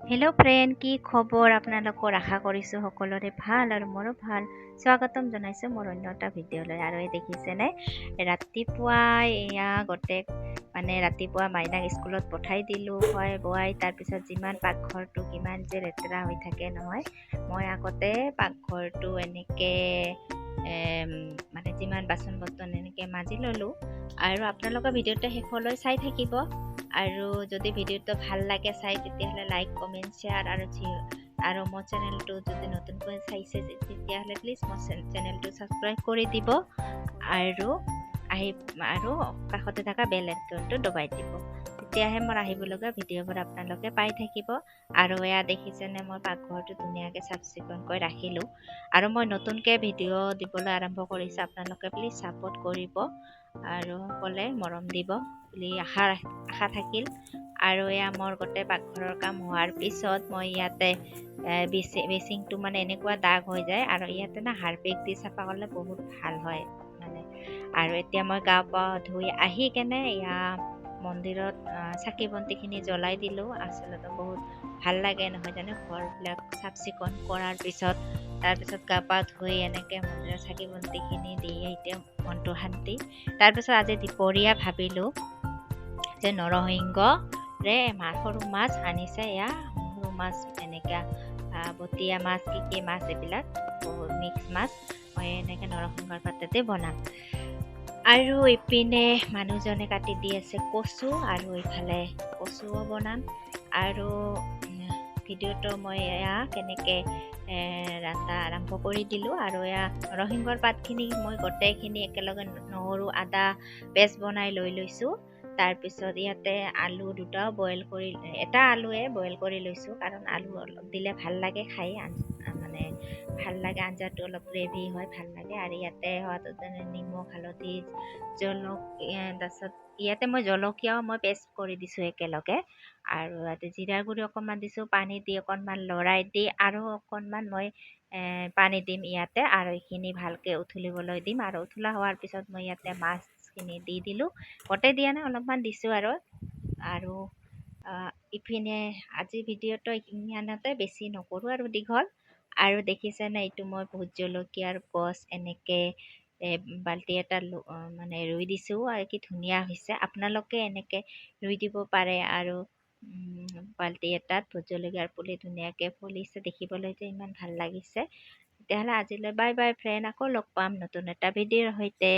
Hello' friend, কি খবৰ? আপোনালোকৰ আশা কৰিছোঁ সকলোৰে ভাল আৰু মোৰো ভাল। স্বাগতম জনাইছোঁ মোৰ অন্য এটা ভিডিঅ'লৈ। আৰু এই দেখিছেনে, ৰাতিপুৱাই ৰাতিপুৱা মাইনাক স্কুলত পঠাই দিলোঁ হয় বোৱাই। তাৰপিছত যিমান পাকঘৰটো কিমান যে লেতেৰা হৈ থাকে নহয়, মই আগতে পাকঘৰটো এনেকৈ যিমান বাচন বৰ্তন এনেকৈ মাজি ল'লোঁ। আৰু আপোনালোকৰ ভিডিঅ'টো শেষলৈ চাই থাকিব। আৰু যদি ভিডিঅ'টো ভাল লাগে চাই, তেতিয়াহ'লে লাইক, কমেণ্ট, শ্বেয়াৰ আৰু মোৰ চেনেলটো যদি নতুনকৈ চাইছে তেতিয়াহ'লে প্লিজ মোৰ চেনেলটো ছাবস্ক্ৰাইব কৰি দিব আৰু কাষতে থকা বেল আইকনটো দবাই দিব। তেতিয়াহে মোৰ আহিবলগীয়া ভিডিঅ'বোৰ আপোনালোকে পাই থাকিব। আৰু এয়া দেখিছেনে, মই পাকঘৰটো ধুনীয়াকৈ চাফ চিকুণকৈ ৰাখিলোঁ। আৰু মই নতুনকৈ ভিডিঅ' দিবলৈ আৰম্ভ কৰিছোঁ। আপোনালোকে প্লিজ ছাপোৰ্ট কৰিব আৰু সকলোৱে মৰম দিব বুলি আশা থাকিল। আৰু এয়া মোৰ গোটেই পাকঘৰৰ কাম হোৱাৰ পিছত মই ইয়াতে বেচিংটো এনেকুৱা দাগ হৈ যায়, আৰু ইয়াতে হাৰপিক দি চাফা কৰিলে বহুত ভাল হয় আৰু এতিয়া মই গা পা ধুই আহি কেনে এয়া মন্দিৰত চাকি বন্তিখিনি জ্বলাই দিলোঁ। আচলতে বহুত ভাল লাগে নহয় জানো, ঘৰবিলাক চাফ চিকুণ কৰাৰ পিছত। তাৰপিছত গা পা ধুই এনেকৈ মন্দিৰত চাকি বন্তিখিনি দি এতিয়া মনটো শান্তি। তাৰপিছত আজি দুপৰীয়া ভাবিলোঁ যে নৰসিংহৰে সৰু মাছ আনিছে, এয়া সৰু মাছ এনেকৈ বটীয়া মাছ, কি মাছ এইবিলাক মিক্স মাছ, মই এনেকৈ নৰসিংহৰ পাততে বনাম। আৰু ইপিনে মানুহজনে কাটি দি আছে কচু, আৰু এইফালে কচুও বনাম। আৰু ভিডিঅ'টো মই এয়া কেনেকৈ ৰন্ধা আৰম্ভ কৰি দিলোঁ। আৰু এয়া নৰসিংহৰ পাতখিনি মই গোটেইখিনি একেলগে নহৰু আদা পেষ্ট বনাই লৈছোঁ। তাৰপিছত ইয়াতে আলু দুটাও এটা আলুৱে বইল কৰি লৈছোঁ, কাৰণ আলু অলপ দিলে ভাল লাগে খাই, ভাল লাগে, আঞ্জাটো অলপ গ্ৰেভি হয়, ভাল লাগে। আৰু ইয়াতে নিমখ, হালধি, জলকীয়া, তাৰপিছত ইয়াতে মই জলকীয়াও পেষ্ট কৰি দিছোঁ একেলগে। আৰু ইয়াতে জিৰাৰ গুড়ি অকণমান দিছোঁ, পানী দি অকণমান লৰাই দি আৰু অকণমান মই পানী দিম ইয়াতে, আৰু এইখিনি ভালকৈ উতলিবলৈ দিম। আৰু উতলা হোৱাৰ পিছত মই ইয়াতে মাছখিনি দি দিলোঁ, গোটেই দিয়া নাই, অলপমান দিছোঁ। আৰু ইপিনে আজি ভিডিঅ'টো ইমানতে, বেছি নকৰোঁ আৰু দীঘল। আৰু দেখিছেনে, এইটো মই ভোট জলকীয়াৰ গছ এনেকৈ বাল্টি এটা ৰুই দিছোঁ, আৰু কি ধুনীয়া হৈছে। আপোনালোকে এনেকৈ ৰুই দিব পাৰে। আৰু বাল্টি এটাত ভোট জলকীয়াৰ পুলি ধুনীয়াকৈ ফুলিছে, দেখিবলৈ যে ইমান ভাল লাগিছে। তেতিয়াহ'লে আজিলৈ বাই বাই ফ্ৰেণ্ড, আকৌ লগ পাম নতুন এটা ভিডিঅ'ৰ সৈতে।